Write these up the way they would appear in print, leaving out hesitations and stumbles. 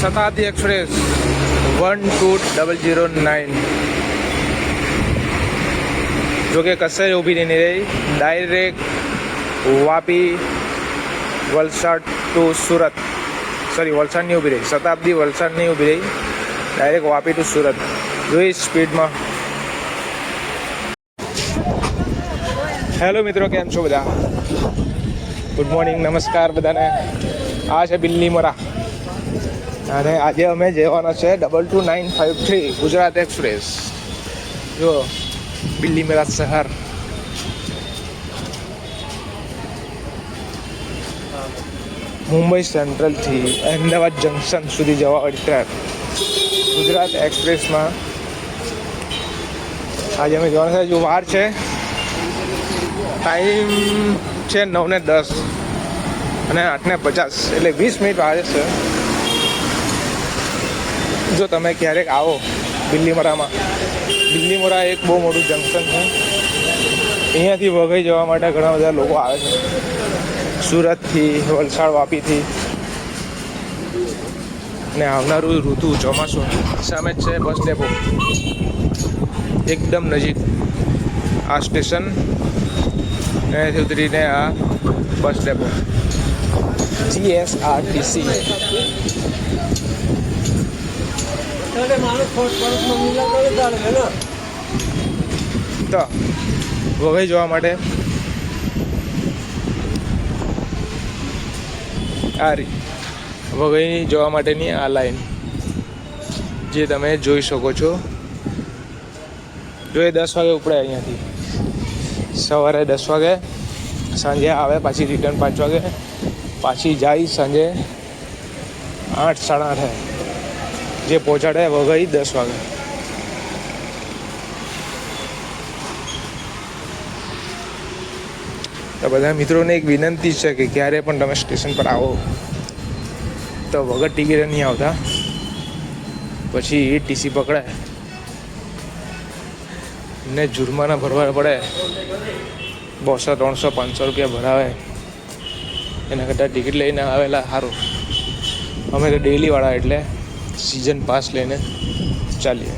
શતાબ્દી express 12009 જો કે કશે ઊભી નહીં રહી, direct Vapi Valsad to Surat, sorry Valsad નહીં ઊભી રહી, શતાબ્દી વલસાડ નહીં ઊભી રહી, ડાયરેક્ટ વાપી ટુ સુરત જોઈ સ્પીડમાં. હેલો મિત્રો, કેમ છો બધા? ગુડ મોર્નિંગ, નમસ્કાર બધાને. આ છે બિલ્લીમોરા અને આજે અમે જવાના છે 22953 ગુજરાત એક્સપ્રેસ. જો બિલ્લીમોરા શહેર, મુંબઈ સેન્ટ્રલથી અહેમદાબાદ જંકશન સુધી જવાવાળી ટ્રેન ગુજરાત એક્સપ્રેસમાં આજે અમે જવાના છે. જો વાર છે, ટાઈમ છે 9:10 અને 8:50, એટલે 20 મિનિટ વાર છે. જો તમે ક્યારેક આવો બિલ્લીમોરામાં, બિલ્લીમોરા એક બહુ મોટું જંકશન છે. અહીંયાથી વઘઈ જવા માટે ઘણા બધા લોકો આવે છે, સુરતથી, વલસાડ, વાપીથી. અને આવનારું ઋતુ ચોમાસું, સામે જ છે બસ ડેપો, એકદમ નજીક આ સ્ટેશન, અહીંયાથી ઉતરીને આ બસ ડેપો GSRTC. તો વઘઈ જવા માટે વઘઈ જવા માટેની આ લાઈન જે તમે જોઈ શકો છો. જો એ 10 વાગે ઉપડે અહીંયાથી, સવારે 10 વાગે, સાંજે આવે પાછી રિટર્ન 5 વાગે, પાછી જાય સાંજે 8, 8:30, જે પહોંચાડે વઘઈ 10 વાગે. તો બધા મિત્રોને એક વિનંતી છે કે ક્યારે પણ તમે સ્ટેશન પર આવો તો વગર ટિકિટે નહીં આવતા, પછી એ ટીસી પકડે ને જુર્માના ભરવા પડે, 200, 300, 500 રૂપિયા ભરાવે. એના કરતાં ટિકિટ લઈને આવેલા સારું. અમે તો ડેલીવાળા એટલે સિઝન પાસ લઈને ચાલીએ.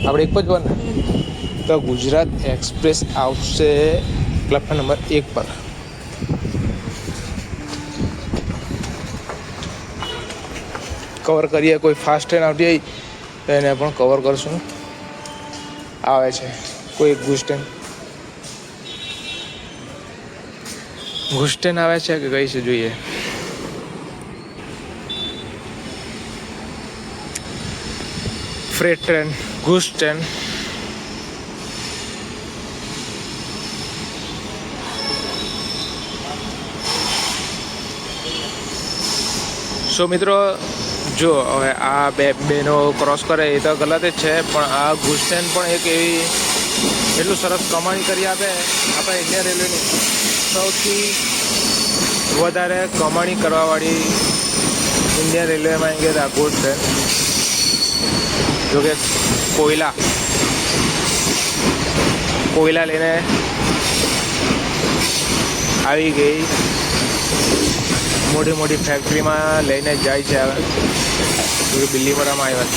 આપણે એક જ વાર ને તો ગુજરાત એક્સપ્રેસ આવશે પ્લેટફોર્મ નંબર 1 પર. કવર કરીએ, કોઈ ફાસ્ટ ટ્રેન આવતી હોય તો એને પણ કવર કરશું. આવે છે કોઈ ગુજ ટ્રેન આવે છે કે કઈ છે જોઈએ. Freight train, goods train. So મિત્રો, જો હવે આ બેનો ક્રોસ કરે એ તો ગલત જ છે, પણ આ ગુજ ટ્રેન પણ એક એવી એટલું સરસ કમાણી કરી આપે આપણા ઇન્ડિયન રેલવેની. સૌથી વધારે કમાણી કરવાવાળી ઇન્ડિયન રેલવેમાં એમ કે આ ગુજ ટ્રેન. જોકે કોયલા લઈને આવી ગઈ, મોટી મોટી ફેક્ટરીમાં લઈને જાય છે. હવે બિલ્લીમોરામાં આવ્યા.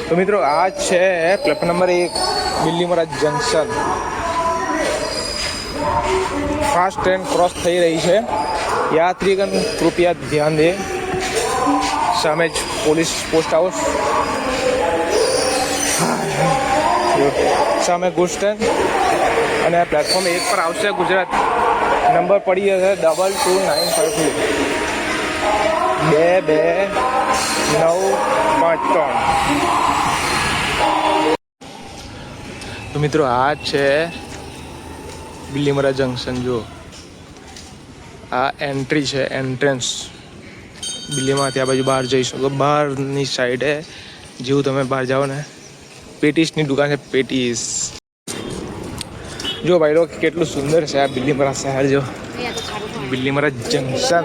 તો મિત્રો, આ છે platform number 1 Bilimora junction. Fast train cross થઈ રહી છે. યાત્રીગણ કૃપયા ધ્યાન દે. સામે જ પોલીસ પોસ્ટ હાઉસ, સામે ગુજ ટ્રેન. અને પ્લેટફોર્મ 1 પર આવશે ગુજરાત. નંબર પડી જશે 22953 22953. તો મિત્રો, આ છે બિલ્લીમોરા જંકશન. જો આ એન્ટ્રી છે, એન્ટ્રન્સ બિલ્લીમાં. ત્યાં બાજુ બહાર જઈ શકો. બહારની સાઈડે જેવું તમે બહાર જાઓ ને, પેટીસની દુકાન છે, પેટીસ. જો ભાઈ લોકો કેટલું સુંદર છે આ બિલ્લીમોરા શહેર. જો બિલ્લીમોરા જંકશન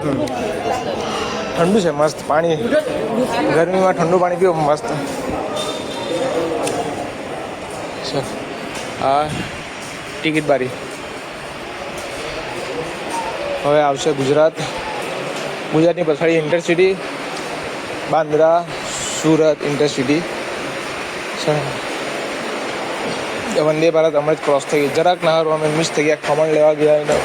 ઠંડુ છે, મસ્ત પાણી. ગરમીમાં ઠંડુ પાણી પીવો, મસ્ત. આ ટિકિટ બારી. હવે આવશે ગુજરાત ગુજરાતની પછાડી ઇન્ટરસિટી બાંદ્રા સુરત ઇન્ટરસિટી વંદે ભારત હમણાં જ ક્રોસ થઈ ગઈ. જરાક ના હારું અમે મિસ થઈ ગયા, ખમણ લેવા ગયા એને.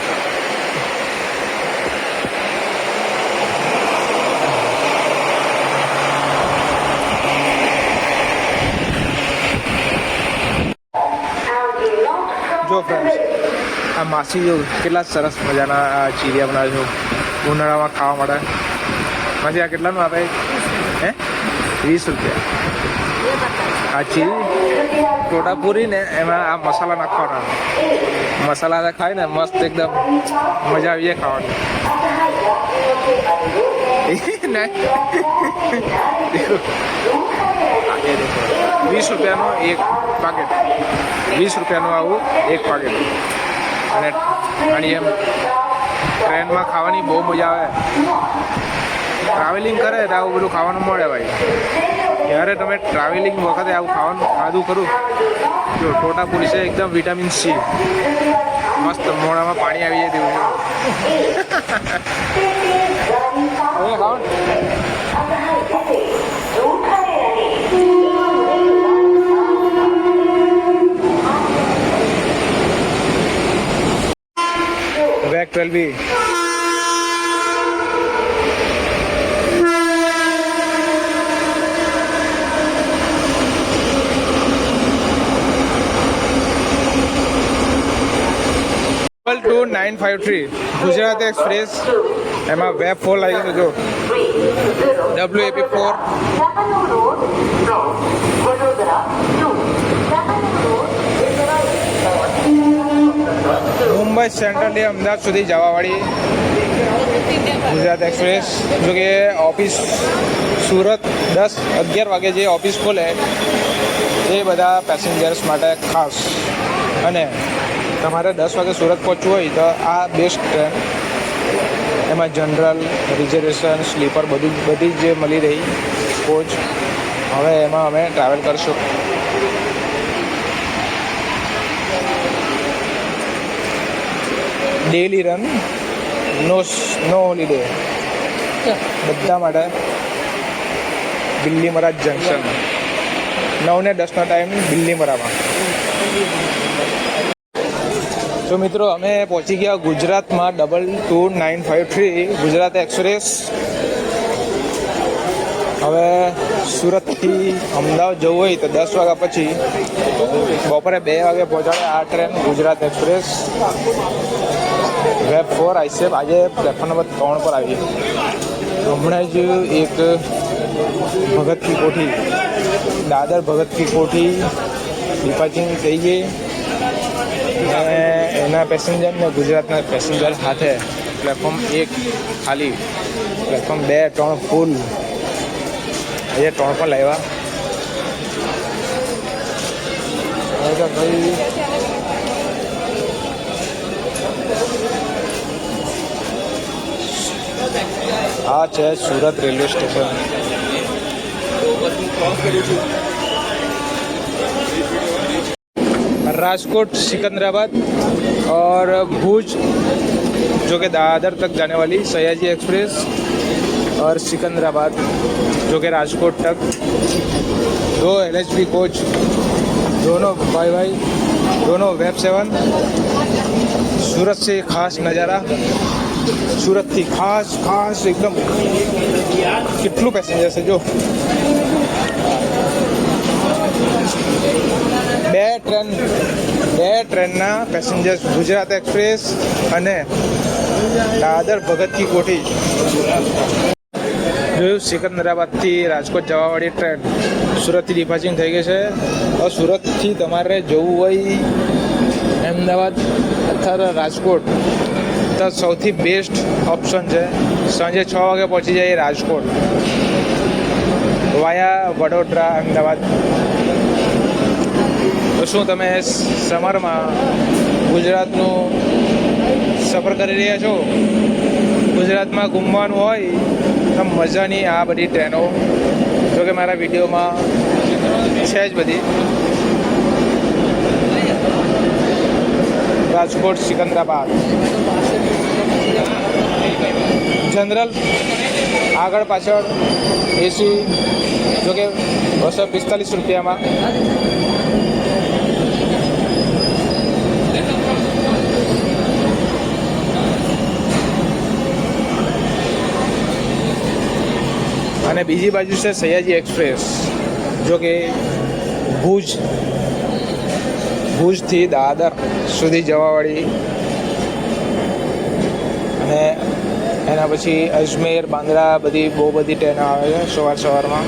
જો ફ્રેન્ડ્સ, આ માસી જો કેટલા સરસ મજાના આ ચીરિયા બનાવે છે ઉનાળામાં ખાવા માટે. માસી આ કેટલાનું આપે? હે 20 રૂપિયા. આ ચીરી ટોટાપુરી ને એમાં આ મસાલા નાખવાના. મસાલા ખાય ને મસ્ત એકદમ મજા આવી જાય ખાવાની. 20 રૂપિયાનો એક પાકેટ. 20 રૂપિયાનું આવું એક પાકેટ. અને આની એમ ટ્રેનમાં ખાવાની બહુ મજા આવે. ટ્રાવેલિંગ કરે તો આવું બધું ખાવાનું મળે ભાઈ. જ્યારે તમે ટ્રાવેલિંગ વખતે આવું ખાધું ખરું. જો ટોટાપુરી છે એકદમ વિટામિન સી. મસ્ત મોઢામાં પાણી આવી જાય તેવું. ખાઓ વેક 12B. Two 953 Gujarat express. એમાં વેબ 4 લાગી ગયો. જો WAP4. મુંબઈ સેન્ટ્રલથી અમદાવાદ સુધી જવાવાળી ગુજરાત એક્સપ્રેસ. જો કે ઓફિસ સુરત 10-11 વાગે જે ઓફિસ ખોલે એ બધા પેસેન્જર્સ માટે ખાસ. અને તમારે 10 વાગે સુરત પહોંચવું હોય તો આ બેસ્ટ ટ્રેન. એમાં જનરલ, રિઝર્વેશન, સ્લીપર બધી જ મળી રહી કોચ. હવે એમાં અમે ટ્રાવેલ કરશું. ડેલી રન, નો હોલિડે બધા માટે. બિલ્લીમરા જંકશન 9 ને 10નો ટાઈમ બિલ્લીમરામાં. તો મિત્રો અમે પહોંચી ગયા ગુજરાતમાં. 22953 ગુજરાત એક્સપ્રેસ. હવે સુરતથી અમદાવાદ જવું હોય તો 10 વાગ્યા પછી બપોરે 2 વાગે પહોંચાડે આ ટ્રેન ગુજરાત એક્સપ્રેસ. વેબ 4 આઈસેફ આજે પ્લેટફોર્મ નંબર 3 પર આવી. હમણાં જ એક ભગત કી કોઠી, દાદર ભગત કી કોઠી ડિપાર્ચિંગ થઈ ગઈ. અને એના પેસેન્જર ને ગુજરાતના પેસેન્જર સાથે પ્લેટફોર્મ 1 ખાલી, પ્લેટફોર્મ 2, 3 ફૂલ. આજે 3 પણ લાવ્યા. ભાઈ આ છે સુરત રેલવે સ્ટેશન. राजकोट सिकंदराबाद और भुज जो कि दादर तक जाने वाली सयाजी एक्सप्रेस, और सिकंदराबाद जो कि राजकोट तक 2 LHB कोच, दोनों भाई दोनों वेब 7. सूरत से खास नज़ारा, सूरत थी खास एकदम કેટલું પેસેન્જર છે. જો બે ટ્રેનના પેસેન્જર્સ ગુજરાત એક્સપ્રેસ અને દાદર ભગત કી કોઠી. જોયું સિકંદરાબાદથી રાજકોટ જવાવાળી ટ્રેન સુરતથી ડિપાર્ચિંગ થઈ ગઈ છે. હવે સુરતથી તમારે જવું હોય અમદાવાદ અથવા રાજકોટ તો સૌથી બેસ્ટ ઓપ્શન છે. સાંજે 6 વાગે પહોંચી જાય રાજકોટ વાયા વડોદરા અમદાવાદ. તો શું તમે સમરમાં ગુજરાતનું સફર કરી રહ્યા છો, ગુજરાતમાં ઘૂમવાનું હોય તો મજાની આ બધી ટ્રેનો, જો કે મારા વિડીયોમાં છે જ બધી. તો રાજકોટ સિકંદરાબાદ જનરલ આગળ પાછળ એસી જોકે 245 રૂપિયામાં. અને બીજી બાજુ છે સયાજી એક્સપ્રેસ, જો કે ભુજથી દાદર સુધી જવાવાળી, અને એના પછી અજમેર બાંદ્રા બધી બહુ બધી ટ્રેનો આવે છે સવારમાં.